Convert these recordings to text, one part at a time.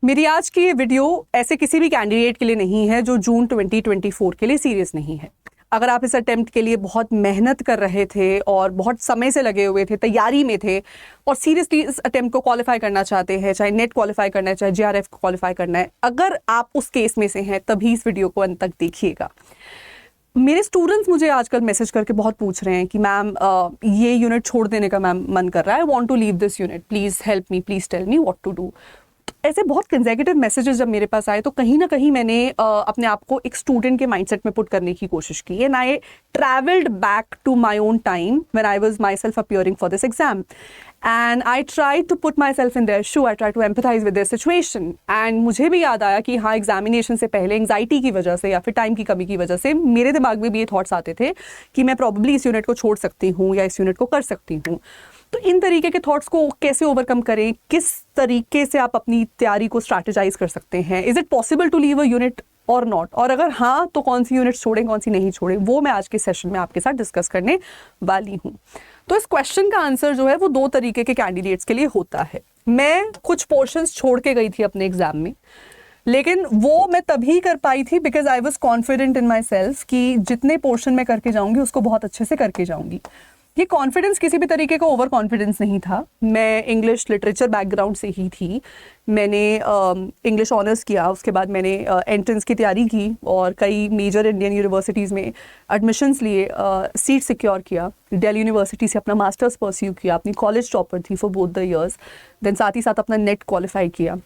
मेरी आज की ये वीडियो ऐसे किसी भी कैंडिडेट के लिए नहीं है जो जून 2024 के लिए सीरियस नहीं है। अगर आप इस अटेम्प्ट के लिए बहुत मेहनत कर रहे थे और बहुत समय से लगे हुए थे, तैयारी में थे और सीरियसली इस अटेम्प्ट को क्वालिफाई करना चाहते हैं, चाहे नेट क्वालिफाई करना है, चाहे जेआरएफ को क्वालिफाई करना है, अगर आप उस केस में से हैं तभी इस वीडियो को अंत तक देखिएगा। मेरे स्टूडेंट्स मुझे आजकल मैसेज करके बहुत पूछ रहे हैं कि मैम ये यूनिट छोड़ देने का मैम मन कर रहा है, I want to leave this unit, please help me, please tell me what to do. ऐसे बहुत कंसेक्यूटिव मैसेजेस जब मेरे पास आए तो कहीं ना कहीं मैंने अपने आप को एक स्टूडेंट के माइंडसेट में पुट करने की कोशिश की and I travelled back to my own time when I was myself appearing for this exam and I try to put myself in their shoe, I try to empathise with their situation and मुझे भी याद आया कि हाँ, examination से पहले anxiety की वजह से या फिर टाइम की कमी की वजह से मेरे दिमाग में भी ये थॉट्स आते थे कि मैं प्रॉब्ली इस यूनिट को छोड़ सकती हूँ या इस यूनिट को कर सकती हूँ। तो इन तरीके के थॉट्स को कैसे ओवरकम करें, किस तरीके से आप अपनी तैयारी को स्ट्रैटेजाइज कर सकते हैं, is it possible to leave a unit और नॉट, और अगर हाँ तो कौन सी यूनिट छोड़ें कौन सी नहीं छोड़ें, वो मैं आज के सेशन में आपके साथ डिस्कस करने वाली हूँ। तो इस क्वेश्चन का आंसर जो है वो दो तरीके के कैंडिडेट्स के लिए होता है। मैं कुछ पोर्शंस छोड़ के गई थी अपने एग्जाम में, लेकिन वो मैं तभी कर पाई थी because I was confident in my self कि जितने पोर्शन मैं करके जाऊंगी उसको बहुत अच्छे से करके जाऊंगी। ये कॉन्फिडेंस किसी भी तरीके का ओवर कॉन्फिडेंस नहीं था। मैं इंग्लिश लिटरेचर बैकग्राउंड से ही थी। मैंने इंग्लिश ऑनर्स किया, उसके बाद मैंने एंट्रेंस की तैयारी की और कई मेजर इंडियन यूनिवर्सिटीज़ में एडमिशन्स लिए, सीट सिक्योर किया, दिल्ली यूनिवर्सिटी से अपना मास्टर्स परस्यू किया, अपनी कॉलेज टॉपर थी फॉर बोथ द ईयर्स, देन साथ ही साथ अपना नेट क्वालिफाई किया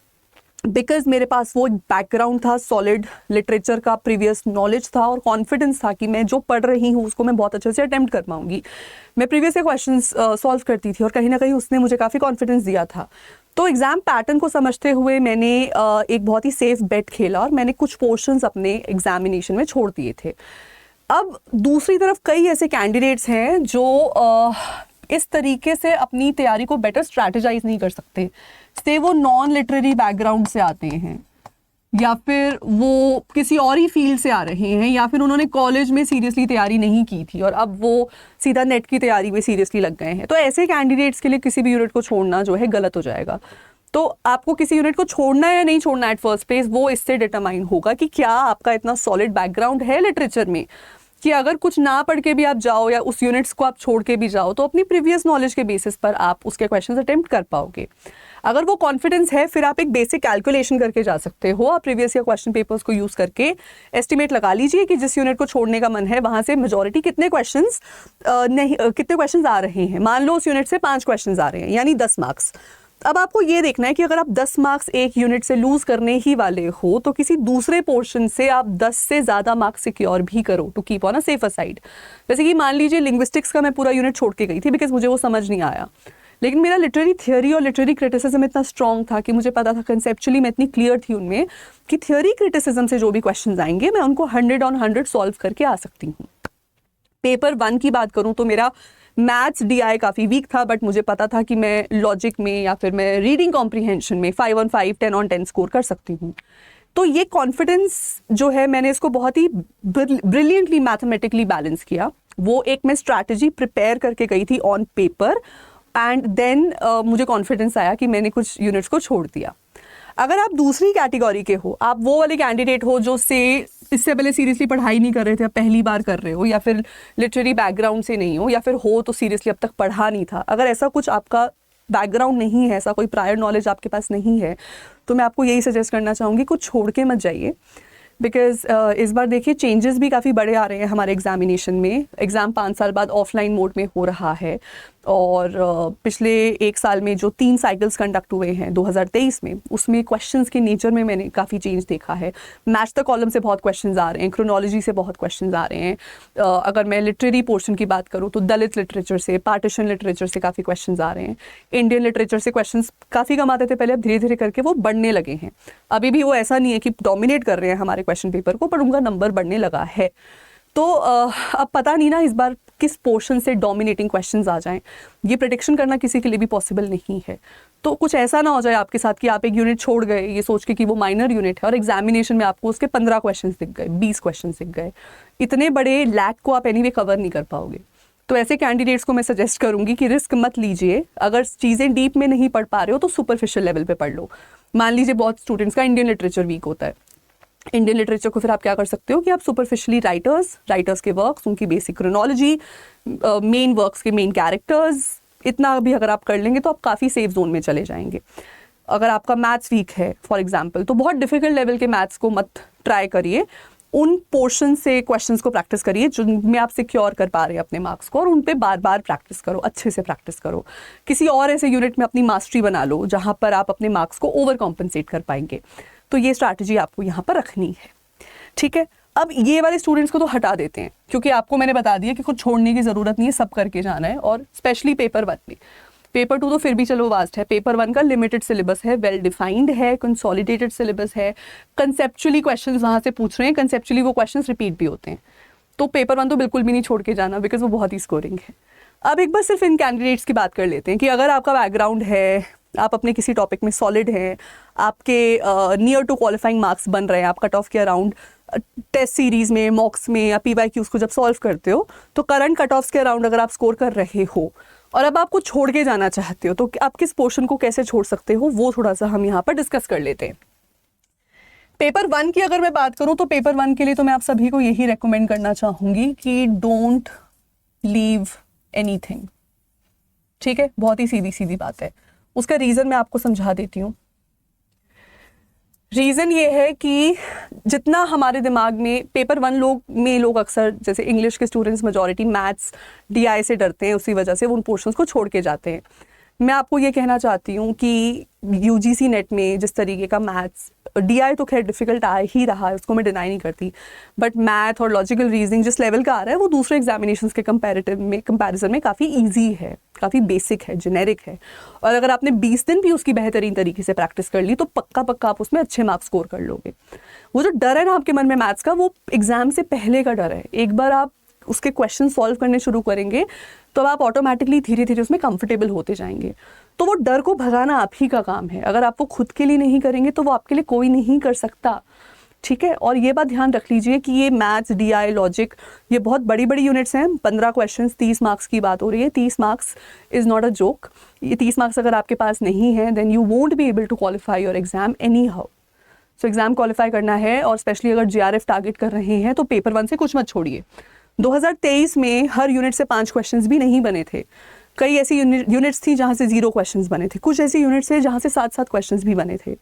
बिकॉज मेरे पास वो बैकग्राउंड था, सॉलिड लिटरेचर का प्रीवियस नॉलेज था और कॉन्फिडेंस था कि मैं जो पढ़ रही हूँ उसको मैं बहुत अच्छे से अटेम्प्ट कर पाऊंगी। मैं प्रीवियस के क्वेश्चंस सॉल्व करती थी और कहीं ना कहीं उसने मुझे काफ़ी कॉन्फिडेंस दिया था। तो एग्ज़ाम पैटर्न को समझते हुए मैंने एक बहुत ही सेफ बेट खेला और मैंने कुछ पोर्शंस अपने एग्जामिनेशन में छोड़ दिए थे। अब दूसरी तरफ कई ऐसे कैंडिडेट्स हैं जो इस तरीके से अपनी तैयारी को बेटर स्ट्रैटेजाइज नहीं कर सकते, से वो नॉन लिटरेरी बैकग्राउंड से आते हैं या फिर वो किसी और ही फील्ड से आ रहे हैं या फिर उन्होंने कॉलेज में सीरियसली तैयारी नहीं की थी और अब वो सीधा नेट की तैयारी में सीरियसली लग गए हैं। तो ऐसे कैंडिडेट्स के लिए किसी भी यूनिट को छोड़ना जो है गलत हो जाएगा। तो आपको किसी यूनिट को छोड़ना है या नहीं छोड़ना एट फर्स्ट प्लेस वो इससे डिटरमाइन होगा कि क्या आपका इतना सॉलिड बैकग्राउंड है लिटरेचर में कि अगर कुछ ना पढ़ के भी आप जाओ या उस यूनिट्स को आप छोड़ के भी जाओ तो अपनी प्रीवियस नॉलेज के बेसिस पर आप उसके क्वेश्चंस अटेम्प्ट कर पाओगे। अगर वो कॉन्फिडेंस है फिर आप एक बेसिक कैलकुलेशन करके जा सकते हो। आप प्रीवियस या क्वेश्चन पेपर्स को यूज़ करके एस्टिमेट लगा लीजिए कि जिस यूनिट को छोड़ने का मन है वहाँ से मेजॉरिटी कितने क्वेश्चंस आ रहे हैं। मान लो उस यूनिट से 5 क्वेश्चंस आ रहे हैं यानी 10 मार्क्स। अब आपको ये देखना है कि अगर आप 10 मार्क्स एक यूनिट से लूज करने ही वाले हो तो किसी दूसरे पोर्शन से आप 10 से ज़्यादा मार्क्स सिक्योर भी करो to keep on a safer side. जैसे कि मान लीजिए लिंग्विस्टिक्स का मैं पूरा यूनिट छोड़ के गई थी बिकॉज मुझे वो समझ नहीं आया, लेकिन मेरा लिटरेरी थियोरी और लिटरेरी क्रिटिसिज्म इतना स्ट्रॉन्ग था कि मुझे पता था कंसेप्चुअली मैं इतनी क्लियर थी उनमें कि थियोरी क्रिटिसिज्म से जो भी क्वेश्चन आएंगे मैं उनको 100 on 100 सॉल्व करके आ सकती हूँ। पेपर 1 की बात करूँ तो मेरा मैथ्स DI काफ़ी वीक था, बट मुझे पता था कि मैं लॉजिक में या फिर मैं रीडिंग कॉम्प्रीहेंशन में 5 on 5 10 on 10 स्कोर कर सकती हूँ। तो ये कॉन्फिडेंस जो है मैंने इसको बहुत ही ब्रिलियंटली मैथमेटिकली बैलेंस किया। वो एक मैं स्ट्रैटेजी प्रिपेयर करके गई थी ऑन पेपर एंड देन मुझे कॉन्फिडेंस आया कि मैंने कुछ यूनिट्स को छोड़ दिया। अगर आप दूसरी कैटेगरी के हो, आप वो वाले कैंडिडेट हो जो से इससे पहले सीरियसली पढ़ाई नहीं कर रहे थे, आप पहली बार कर रहे हो या फिर लिटरेरी बैकग्राउंड से नहीं हो या फिर हो तो सीरियसली अब तक पढ़ा नहीं था, अगर ऐसा कुछ आपका बैकग्राउंड नहीं है, ऐसा कोई प्रायर नॉलेज आपके पास नहीं है, तो मैं आपको यही सजेस्ट करना चाहूँगी कुछ छोड़ के मत जाइए। बिकॉज इस बार देखिए चेंजेस भी काफ़ी बड़े आ रहे हैं हमारे एग्जामिनेशन में। एग्ज़ाम 5 साल बाद ऑफलाइन मोड में हो रहा है और पिछले 1 साल में जो 3 साइकिल्स कंडक्ट हुए हैं 2023 में, उसमें क्वेश्चंस के नेचर में मैंने काफ़ी चेंज देखा है। मैच द कॉलम से बहुत क्वेश्चंस आ रहे हैं, क्रोनोलॉजी से बहुत क्वेश्चंस आ रहे हैं। अगर मैं लिटरेरी पोर्शन की बात करूँ तो दलित लिटरेचर से, पार्टीशन लिटरेचर से काफ़ी क्वेश्चंस आ रहे हैं। इंडियन लिटरेचर से क्वेश्चंस काफ़ी कम आते थे पहले, अब धीरे धीरे करके वो बढ़ने लगे हैं। अभी भी वो ऐसा नहीं है कि डोमिनेट कर रहे हैं हमारे क्वेश्चन पेपर को, पर उनका नंबर बढ़ने लगा है। तो अब पता नहीं ना इस बार किस पोर्शन से डोमिनेटिंग क्वेश्चंस आ जाएं, ये प्रेडिक्शन करना किसी के लिए भी पॉसिबल नहीं है। तो कुछ ऐसा ना हो जाए आपके साथ कि आप एक यूनिट छोड़ गए ये सोच के कि वो माइनर यूनिट है और एग्जामिनेशन में आपको उसके 15 क्वेश्चंस दिख गए, 20 क्वेश्चंस दिख गए। इतने बड़े लैक को आप एनीवे कवर नहीं कर पाओगे। तो ऐसे कैंडिडेट्स को मैं सजेस्ट करूंगी कि रिस्क मत लीजिए। अगर चीज़ें डीप में नहीं पढ़ पा रहे हो तो सुपरफिशियल लेवल पे पढ़ लो। मान लीजिए बहुत स्टूडेंट्स का इंडियन लिटरेचर वीक होता है, इंडियन लिटरेचर को फिर आप क्या कर सकते हो कि आप सुपरफिशियली राइटर्स के वर्क्स, उनकी बेसिक क्रोनोलॉजी, मेन वर्क्स के मेन कैरेक्टर्स, इतना भी अगर आप कर लेंगे तो आप काफ़ी सेफ जोन में चले जाएंगे। अगर आपका मैथ्स वीक है फॉर एग्जांपल, तो बहुत डिफिकल्ट लेवल के मैथ्स को मत ट्राई करिए, उन पोर्शन से क्वेश्चंस को प्रैक्टिस करिए जिनमें आप सिक्योर कर पा रहे हैं अपने मार्क्स को, और उन पे बार बार प्रैक्टिस करो, अच्छे से प्रैक्टिस करो। किसी और ऐसे यूनिट में अपनी मास्टरी बना लो जहाँ पर आप अपने मार्क्स को ओवर कॉम्पनसेट कर पाएंगे। तो ये स्ट्रैटेजी आपको यहाँ पर रखनी है, ठीक है। अब ये वाले स्टूडेंट्स को तो हटा देते हैं, क्योंकि आपको मैंने बता दिया कि कुछ छोड़ने की ज़रूरत नहीं है, सब करके जाना है। और स्पेशली पेपर 1 में, पेपर 2 तो फिर भी चलो वास्ट है, पेपर 1 का लिमिटेड सिलेबस है, वेल डिफाइंड है, कंसोलिडेटेड सिलेबस है, कंसेप्चुअली क्वेश्चंस वहाँ से पूछ रहे हैं, कंसेप्चुअली वो क्वेश्चंस रिपीट भी होते हैं। तो पेपर 1 तो बिल्कुल भी नहीं छोड़ के जाना, बिकॉज वो बहुत ही स्कोरिंग है। अब एक बार सिर्फ इन कैंडिडेट्स की बात कर लेते हैं कि अगर आपका बैकग्राउंड है, आप अपने किसी टॉपिक में सॉलिड हैं, आपके नियर टू क्वालिफाइंग मार्क्स बन रहे हैं, आप कट ऑफ के अराउंड टेस्ट सीरीज में, मॉक्स में या PYQs को जब सॉल्व करते हो तो करंट कट ऑफ्स के अराउंड अगर आप स्कोर कर रहे हो और अब आपको छोड़ के जाना चाहते हो, तो आप किस पोर्शन को कैसे छोड़ सकते हो, वो थोड़ा सा हम यहाँ पर डिस्कस कर लेते हैं। पेपर 1 की अगर मैं बात करूँ तो पेपर 1 के लिए तो मैं आप सभी को यही रेकमेंड करना चाहूँगी कि डोंट लीव एनीथिंग, ठीक है। बहुत ही सीधी सीधी बात है। उसका रीज़न मैं आपको समझा देती हूँ। रीज़न ये है कि जितना हमारे दिमाग में पेपर 1 लोग अक्सर, जैसे इंग्लिश के स्टूडेंट्स मेजॉरिटी मैथ्स DI से डरते हैं, उसी वजह से वो उन पोर्शंस को छोड़ के जाते हैं। मैं आपको ये कहना चाहती हूँ कि UGC नेट में जिस तरीके का मैथ्स, DI तो खैर डिफिकल्ट आ ही रहा है, उसको मैं डिनाई नहीं करती, बट मैथ और लॉजिकल रीजनिंग जिस लेवल का आ रहा है वो दूसरे एग्जामिनेशंस के कंपैरिजन में काफ़ी ईजी है, काफ़ी बेसिक है, जेनेरिक है। और अगर आपने 20 दिन भी उसकी बेहतरीन तरीके से प्रैक्टिस कर ली तो पक्का आप उसमें अच्छे मार्क्स स्कोर कर लोगे। वो जो डर है ना आपके मन में मैथ्स का, वो एग्जाम से पहले का डर है। एक बार आप उसके क्वेश्चन सॉल्व करने शुरू करेंगे तो आप ऑटोमेटिकली धीरे धीरे उसमें कंफर्टेबल होते जाएंगे। तो वो डर को भगाना आप ही का काम है। अगर आप वो खुद के लिए नहीं करेंगे तो वो आपके लिए कोई नहीं कर सकता, ठीक है। और ये बात ध्यान रख लीजिए कि ये मैथ्स, DI, लॉजिक, ये बहुत बड़ी बड़ी यूनिट्स हैं। 15 क्वेश्चंस, 30 मार्क्स की बात हो रही है। 30 marks is not a joke. ये 30 मार्क्स अगर आपके पास नहीं है then you won't be able to qualify your exam anyhow. So exam qualify करना है, और स्पेशली अगर GRF टारगेट कर रहे हैं तो पेपर 1 से कुछ मत छोड़िए। 2023 में हर यूनिट से 5 क्वेश्चंस भी नहीं बने थे। कई ऐसी यूनिट्स थी जहाँ से 0 क्वेश्चंस बने थे, कुछ ऐसी यूनिट्स थे जहाँ से 7 क्वेश्चंस भी बने थे।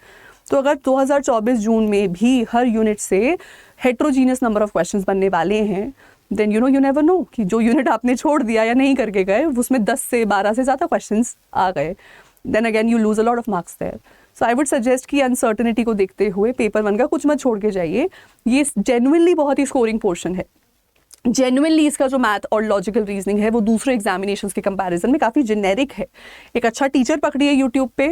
तो अगर 2024 जून में भी हर यूनिट से हेट्रोजीनियस नंबर ऑफ क्वेश्चंस बनने वाले हैं, देन यू नेवर नो कि जो यूनिट आपने छोड़ दिया या नहीं करके गए उसमें 10 से 12 से ज़्यादा क्वेश्चंस आ गए, then again you lose a lot of marks there. So I would suggest कि अनसर्टनिटी को देखते हुए पेपर 1 का कुछ मत छोड़ के जाइए। ये जेन्युइनली बहुत ही स्कोरिंग पोर्शन है। जेन्युइनली इसका जो मैथ और लॉजिकल रीजनिंग है वो दूसरे एग्जामिनेशंस के कंपैरिजन में काफ़ी जेनेरिक है। एक अच्छा टीचर पकड़िए यूट्यूब पे।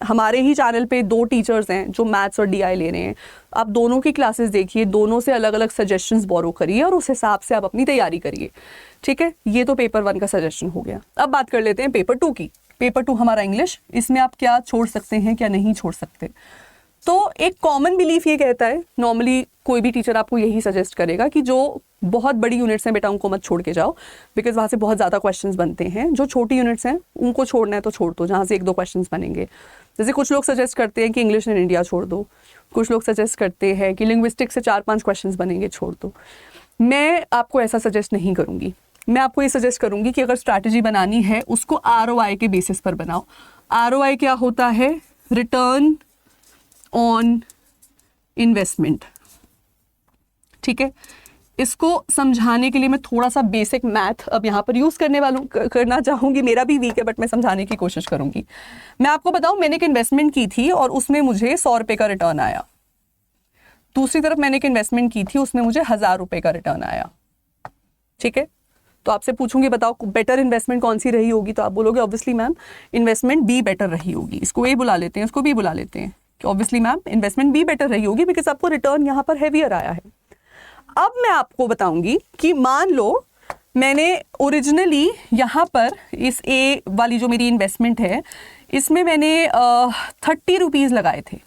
हमारे ही चैनल पे 2 टीचर्स हैं जो मैथ्स और DI ले रहे हैं। आप दोनों की क्लासेस देखिए, दोनों से अलग अलग सजेशंस बोरो करिए और उस हिसाब से आप अपनी तैयारी करिए, ठीक है। ये तो पेपर 1 का सजेशन हो गया। अब बात कर लेते हैं पेपर 2 की। पेपर 2 हमारा इंग्लिश, इसमें आप क्या छोड़ सकते हैं, क्या नहीं छोड़ सकते। तो एक कॉमन बिलीफ ये कहता है, नॉर्मली कोई भी टीचर आपको यही सजेस्ट करेगा कि जो बहुत बड़ी यूनिट्स हैं बेटा उनको मत छोड़ के जाओ, बिकॉज वहाँ से बहुत ज़्यादा क्वेश्चंस बनते हैं। जो छोटी यूनिट्स हैं उनको छोड़ना है तो छोड़ दो, जहाँ से 1-2 क्वेश्चंस बनेंगे। जैसे कुछ लोग सजेस्ट करते हैं कि इंग्लिश इन इंडिया छोड़ दो, कुछ लोग सजेस्ट करते हैं कि लिंग्विस्टिक्स से 4-5 क्वेश्चंस बनेंगे, छोड़ दो। मैं आपको ऐसा सजेस्ट नहीं करूँगी। मैं आपको ये सजेस्ट करूँगी कि अगर स्ट्रैटेजी बनानी है उसको ROI के बेसिस पर बनाओ। ROI क्या होता है? रिटर्न ऑन इन्वेस्टमेंट, ठीक है। इसको समझाने के लिए मैं थोड़ा सा बेसिक मैथ अब यहाँ पर यूज़ करना चाहूँगी। मेरा भी वीक है बट मैं समझाने की कोशिश करूँगी। मैं आपको बताऊँ, मैंने एक इन्वेस्टमेंट की थी और उसमें मुझे 100 रुपये का रिटर्न आया। दूसरी तरफ मैंने एक इन्वेस्टमेंट की थी, उसमें मुझे 1000 रुपये का रिटर्न आया, ठीक है। तो आपसे पूछूंगी बताओ बेटर इन्वेस्टमेंट कौन सी रही होगी, तो आप बोलोगे obviously ma'am investment B better रही होगी। इसको A बुला लेते हैं, इसको B बुला लेते हैं कि obviously ma'am investment B better रही होगी बिकॉज आपको रिटर्न यहाँ पर हैवियर आया है। अब मैं आपको बताऊंगी कि मान लो मैंने ओरिजिनली यहाँ पर इस A वाली जो मेरी इन्वेस्टमेंट है इसमें मैंने 30 रुपीज़ लगाए थे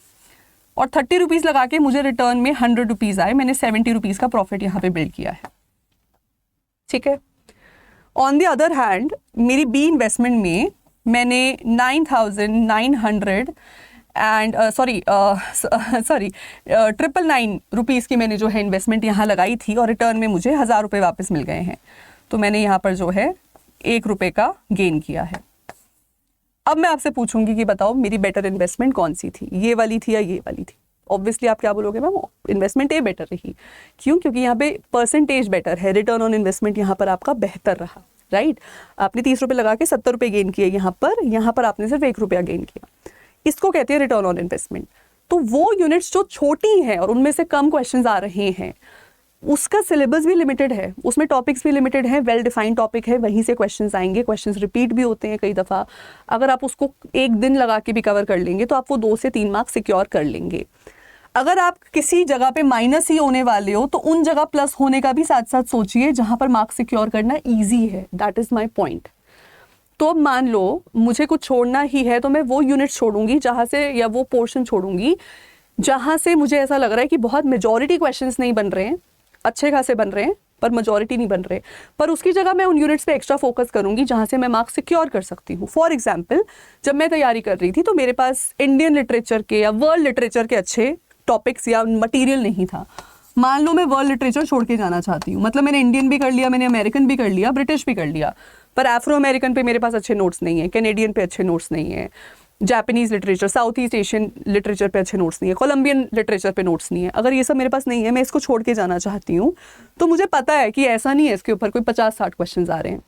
और 30 रुपीज़ लगा के मुझे रिटर्न में 100 रुपीज़ आए। मैंने 70 रुपीज़ का प्रॉफिट यहाँ पे बिल्ड किया है, ठीक है। ऑन द अदर हैंड मेरी B इन्वेस्टमेंट में मैंने 9,900 एंड सॉरी 999 की मैंने जो है इन्वेस्टमेंट यहाँ लगाई थी और रिटर्न में मुझे 1000 रुपये वापस मिल गए हैं। तो मैंने यहाँ पर जो है 1 रुपये का गेन किया है। अब मैं आपसे पूछूंगी कि बताओ मेरी बेटर इन्वेस्टमेंट कौन सी थी, ये वाली थी या ये वाली थी? ऑब्वियसली आप क्या बोलोगे, मैम इन्वेस्टमेंट ए बेटर रही। क्यों? क्योंकि यहाँ पे परसेंटेज बेटर है, रिटर्न ऑन इन्वेस्टमेंट यहाँ पर आपका बेहतर रहा, राइट। आपने 30 रुपये लगा के 70 रुपये गेन किए, यहाँ पर आपने सिर्फ 1 रुपया गेन किया। इसको कहते हैं रिटर्न ऑन इन्वेस्टमेंट। तो वो यूनिट्स जो छोटी हैं और उनमें से कम क्वेश्चंस आ रहे हैं, उसका सिलेबस भी लिमिटेड है, उसमें टॉपिक्स भी लिमिटेड है, वेल डिफाइंड टॉपिक है, वहीं से क्वेश्चंस आएंगे, क्वेश्चंस रिपीट भी होते हैं कई दफ़ा। अगर आप उसको एक दिन लगा के भी कवर कर लेंगे तो आप वो 2 से 3 मार्क्स सिक्योर कर लेंगे। अगर आप किसी जगह पे माइनस ही होने वाले हो तो उन जगह प्लस होने का भी साथ साथ सोचिए जहां पर मार्क्स सिक्योर करना ईजी है। That is my point. तो अब मान लो मुझे कुछ छोड़ना ही है तो मैं वो यूनिट छोड़ूंगी जहां से, या वो पोर्शन छोड़ूंगी जहां से मुझे ऐसा लग रहा है कि बहुत मेजॉरिटी क्वेश्चंस नहीं बन रहे हैं, अच्छे खासे बन रहे हैं पर मेजॉरिटी नहीं बन रहे, पर उसकी जगह मैं उन यूनिट्स पे एक्स्ट्रा फोकस करूंगी जहां से मैं मार्क्स सिक्योर कर सकती हूँ। फॉर एग्जाम्पल, जब मैं तैयारी कर रही थी तो मेरे पास इंडियन लिटरेचर के या वर्ल्ड लिटरेचर के अच्छे टॉपिक्स या मटेरियल नहीं था। मान लो मैं वर्ल्ड लिटरेचर छोड़ के जाना चाहती हूँ, मतलब मैंने इंडियन भी कर लिया, मैंने अमेरिकन भी कर लिया, ब्रिटिश भी कर लिया, पर एफ्रो अमेरिकन पे मेरे पास अच्छे नोट्स नहीं है, कैनेडियन पे अच्छे नोट्स नहीं है, Japanese literature, south east Asian literature पे अच्छे नोट्स नहीं है, कोलंबियन लिटरेचर पे नोट्स नहीं है। अगर ये सब मेरे पास नहीं है, मैं इसको छोड़ के जाना चाहती हूँ, तो मुझे पता है कि ऐसा नहीं है इसके ऊपर कोई 50-60 क्वेश्चन आ रहे हैं,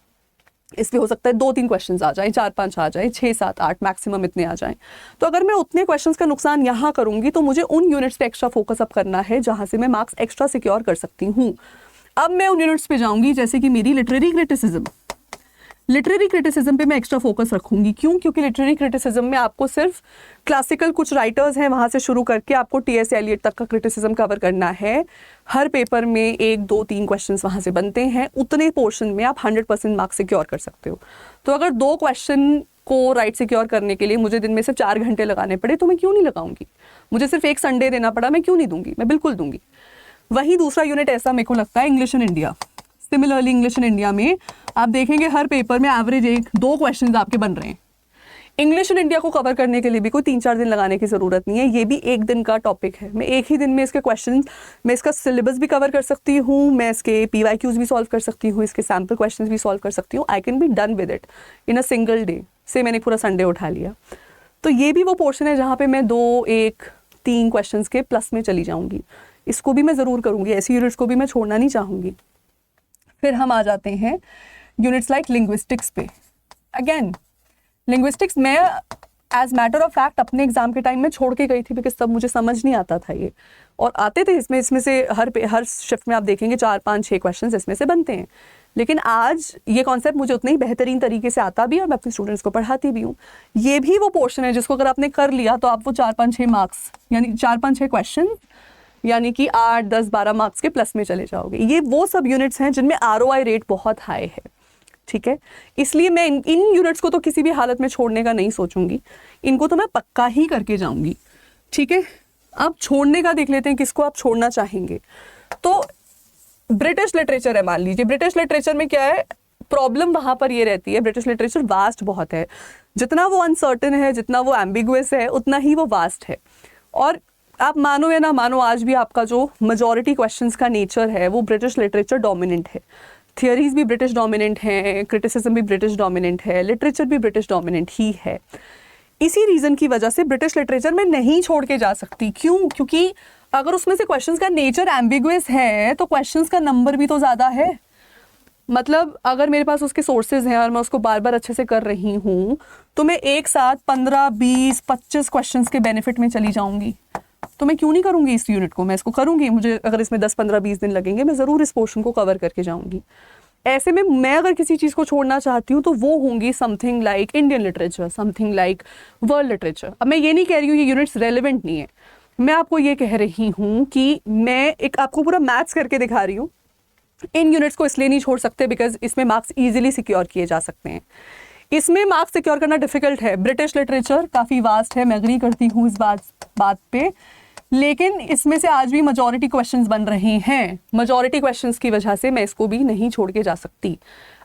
इस पे हो सकता है 2-3 क्वेश्चंस आ जाएं, 4-5 आ जाएं, 6-7-8 मैक्सिमम इतने आ जाएं। तो अगर मैं उतने क्वेश्चंस का नुकसान यहाँ करूंगी तो मुझे उन यूनिट्स पे एक्स्ट्रा फोकस अप करना है जहां से मैं मार्क्स एक्स्ट्रा सिक्योर कर सकती हूँ। अब मैं उन यूनिट्स पे जाऊंगी जैसे कि मेरी लिटरेरी क्रिटिसिज्म पे मैं एक्स्ट्रा फोकस रखूंगी। क्यों? क्योंकि लिटरेरी क्रिटिसिज्म में आपको सिर्फ क्लासिकल कुछ राइटर्स हैं वहाँ से शुरू करके आपको टी.एस. एलियट तक का क्रिटिसिज्म कवर करना है। हर पेपर में 1-2-3 क्वेश्चंस वहाँ से बनते हैं, उतने पोर्शन में आप 100% मार्क्स सिक्योर कर सकते हो। तो अगर 2 क्वेश्चन को राइट सिक्योर करने के लिए मुझे दिन में सिर्फ 4 घंटे लगाने पड़े तो मैं क्यों नहीं लगाऊंगी? मुझे सिर्फ एक संडे देना पड़ा, मैं क्यों नहीं दूंगी? मैं बिल्कुल दूंगी। वहीं दूसरा यूनिट ऐसा मेरे को लगता है English in India. Similarly English in India में आप देखेंगे हर पेपर में एवरेज 1-2 क्वेश्चंस आपके बन रहे हैं। इंग्लिश इन इंडिया को कवर करने के लिए भी कोई 3-4 दिन लगाने की ज़रूरत नहीं है, ये भी एक दिन का टॉपिक है। मैं एक ही दिन में इसके क्वेश्चन, मैं इसका सिलेबस भी कवर कर सकती हूँ, मैं इसके PYQs भी सॉल्व कर सकती हूँ, इसके सैम्पल क्वेश्चन भी सॉल्व कर सकती हूँ। I can be done with it in a single day. से मैंने पूरा संडे उठा लिया। तो ये भी वो पोर्शन है जहाँ पर मैं 2-1-3 क्वेश्चन के प्लस में चली जाऊँगी। इसको भी मैं ज़रूर करूँगी, ऐसी यूनिट्स को भी मैं छोड़ना नहीं चाहूँगी। फिर हम आ जाते हैं यूनिट्स लाइक लिंग्विस्टिक्स पे। अगेन लिंग्विस्टिक्स मैं एज मैटर ऑफ फैक्ट अपने एग्जाम के टाइम में छोड़ के गई थी, बिकॉज तब मुझे समझ नहीं आता था ये, और आते थे इसमें से हर शिफ्ट में आप देखेंगे 4-5-6 क्वेश्चन इसमें से बनते हैं। लेकिन आज ये कॉन्सेप्ट मुझे उतने ही बेहतरीन तरीके से आता भी है और मैं अपने स्टूडेंट्स को पढ़ाती भी हूँ। ये भी वो पोर्शन है जिसको अगर आपने कर लिया तो आप वो 4-5-6 मार्क्स यानी 4-5-6 क्वेश्चन यानी कि 8-10-12 मार्क्स के प्लस में चले जाओगे। ये वो सब यूनिट्स हैं जिनमें ROI रेट बहुत हाई है, ठीक है। इसलिए मैं इन यूनिट्स को तो किसी भी हालत में छोड़ने का नहीं सोचूंगी, इनको तो मैं पक्का ही करके जाऊंगी, ठीक है। अब छोड़ने का देख लेते हैं किसको आप छोड़ना चाहेंगे। तो ब्रिटिश लिटरेचर है, मान लीजिए ब्रिटिश लिटरेचर में क्या है प्रॉब्लम, वहाँ पर ये रहती है ब्रिटिश लिटरेचर वास्ट बहुत है। जितना वो अनसर्टन है, जितना वो एम्बिगुअस है, उतना ही वो वास्ट है। और आप मानो या ना मानो, आज भी आपका जो मेजॉरिटी क्वेश्चंस का नेचर है वो ब्रिटिश लिटरेचर डोमिनेंट है। थियरीज भी ब्रिटिश डोमिनेंट हैं, क्रिटिसिज्म भी ब्रिटिश डोमिनेंट है, लिटरेचर भी ब्रिटिश डोमिनेंट ही है। इसी रीज़न की वजह से ब्रिटिश लिटरेचर में नहीं छोड़ के जा सकती। क्यों? क्योंकि अगर उसमें से क्वेश्चंस का नेचर एम्बिगुअस है तो क्वेश्चंस का नंबर भी तो ज़्यादा है। मतलब अगर मेरे पास उसके सोर्सेज हैं और मैं उसको बार बार अच्छे से कर रही हूँ तो मैं एक साथ 15-20-25 क्वेश्चंस के बेनिफिट में चली जाऊँगी। तो मैं क्यों नहीं करूँगी इस यूनिट को? मैं इसको करूँगी। मुझे अगर इसमें 10-15-20 दिन लगेंगे, मैं ज़रूर इस पोर्शन को कवर करके जाऊँगी। ऐसे में मैं अगर किसी चीज़ को छोड़ना चाहती हूँ तो वो होंगी something like Indian literature, something like world literature. अब मैं ये नहीं कह रही हूँ ये यूनिट्स रेलिवेंट नहीं है, मैं आपको ये कह रही हूँ कि मैं एक आपको पूरा मैथ्स करके दिखा रही हूँ। इन यूनिट्स को इसलिए नहीं छोड़ सकते बिकॉज इसमें मार्क्स ईजिली सिक्योर किए जा सकते हैं। इसमें मार्क्स सिक्योर करना डिफिकल्ट है। ब्रिटिश लिटरेचर काफ़ी वास्ट है, मैं एग्री करती हूँ इस बात पे, लेकिन इसमें से आज भी मेजॉरिटी क्वेश्चंस बन रहे हैं। मेजॉरिटी क्वेश्चंस की वजह से मैं इसको भी नहीं छोड़ के जा सकती।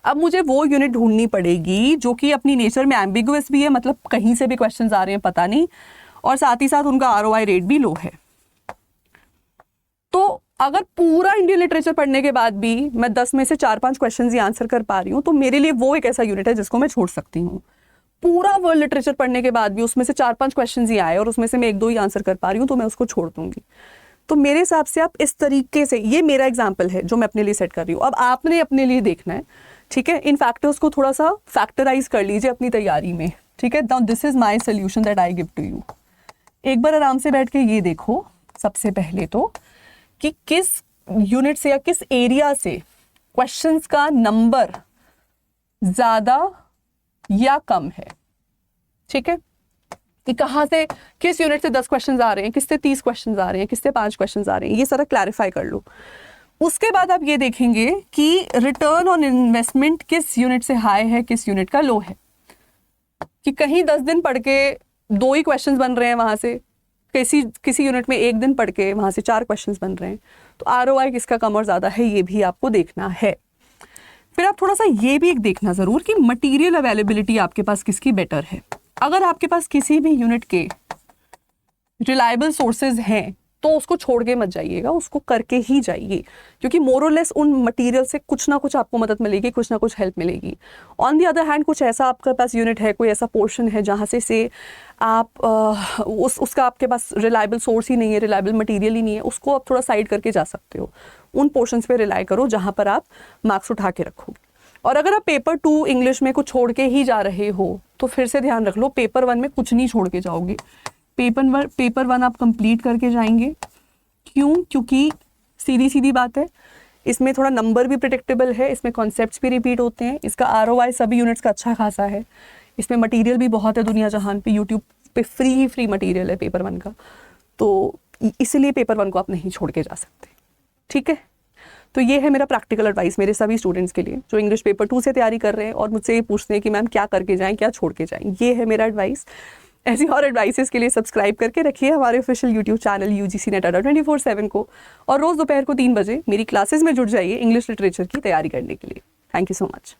अब मुझे वो यूनिट ढूंढनी पड़ेगी जो कि अपनी नेचर में एम्बिगुअस भी है, मतलब कहीं से भी क्वेश्चंस आ रहे हैं पता नहीं, और साथ ही साथ उनका ROI रेट भी लो है। तो अगर पूरा इंडियन लिटरेचर पढ़ने के बाद भी मैं 10 में से 4-5 क्वेश्चंस ही आंसर कर पा रही हूँ, तो मेरे लिए वो एक ऐसा यूनिट है जिसको मैं छोड़ सकती हूँ। पूरा वर्ल्ड लिटरेचर पढ़ने के बाद भी उसमें से 4-5 क्वेश्चंस ही आए और उसमें से मैं 1-2 ही आंसर कर पा रही हूँ, तो मैं उसको छोड़ दूंगी। तो मेरे हिसाब से आप इस तरीके से, ये मेरा एग्जाम्पल है जो मैं अपने लिए सेट कर रही हूँ। अब आपने अपने लिए देखना है, ठीक है, इन फैक्टर्स को थोड़ा सा फैक्टराइज कर लीजिए अपनी तैयारी में, ठीक है। Now this is my solution that I give to you. एक बार आराम से बैठ के ये देखो सबसे पहले तो कि किस यूनिट से या किस एरिया से क्वेश्चंस का नंबर ज्यादा या कम है, ठीक है, कि कहाँ से किस यूनिट से 10 क्वेश्चंस आ रहे हैं, किससे 30 क्वेश्चंस आ रहे हैं, किससे 5 क्वेश्चंस आ रहे हैं, ये सारा क्लैरिफाई कर लो। उसके बाद आप ये देखेंगे कि रिटर्न ऑन इन्वेस्टमेंट किस यूनिट से हाई है, किस यूनिट का लो है, कि कहीं 10 दिन पढ़ के 2 ही क्वेश्चंस बन रहे हैं वहां से, किसी यूनिट में 1 दिन पढ़ के वहां से 4 क्वेश्चंस बन रहे हैं, तो ROI किसका कम और ज्यादा है ये भी आपको देखना है। फिर आप थोड़ा सा ये भी एक देखना जरूर कि मटेरियल अवेलेबिलिटी आपके पास किसकी बेटर है। अगर आपके पास किसी भी यूनिट के रिलायबल सोर्सेज हैं तो उसको छोड़ के मत जाइएगा, उसको करके ही जाइए, क्योंकि मोर और लेस उन मटेरियल से कुछ ना कुछ आपको मदद मिलेगी, कुछ ना कुछ हेल्प मिलेगी। ऑन दी अदर हैंड कुछ ऐसा आपके पास यूनिट है, कोई ऐसा पोर्शन है जहाँ से आप उसका आपके पास रिलायबल सोर्स ही नहीं है, रिलायबल मटेरियल ही नहीं है, उसको आप थोड़ा साइड करके जा सकते हो। उन पोर्शंस पे रिलाई करो जहाँ पर आप मार्क्स उठा के रखोगे। और अगर आप पेपर 2 इंग्लिश में कुछ छोड़ के ही जा रहे हो तो फिर से ध्यान रख लो, पेपर 1 में कुछ नहीं छोड़ के जाओगे। पेपर 1 आप कंप्लीट करके जाएंगे। क्यों? क्योंकि सीधी बात है, इसमें थोड़ा नंबर भी प्रिडिक्टेबल है, इसमें कॉन्सेप्ट्स भी रिपीट होते हैं, इसका ROI सभी यूनिट्स का अच्छा खासा है, इसमें मटेरियल भी बहुत है दुनिया जहान पे, यूट्यूब पे फ्री मटेरियल है पेपर 1 का, तो इसलिए पेपर 1 को आप नहीं छोड़ के जा सकते, ठीक है। तो ये है मेरा प्रैक्टिकल एडवाइस मेरे सभी स्टूडेंट्स के लिए जो इंग्लिश पेपर 2 से तैयारी कर रहे हैं और मुझसे ये पूछते हैं कि मैम क्या करके जाएं, क्या छोड़ के जाएं। ये है मेरा एडवाइस। ऐसी और एडवाइसेस के लिए सब्सक्राइब करके रखिए हमारे official YouTube channel UGC net अड्डा 24/7 को, और रोज़ दोपहर को 3 बजे मेरी क्लासेस में जुड़ जाइए इंग्लिश लिटरेचर की तैयारी करने के लिए। Thank you so much.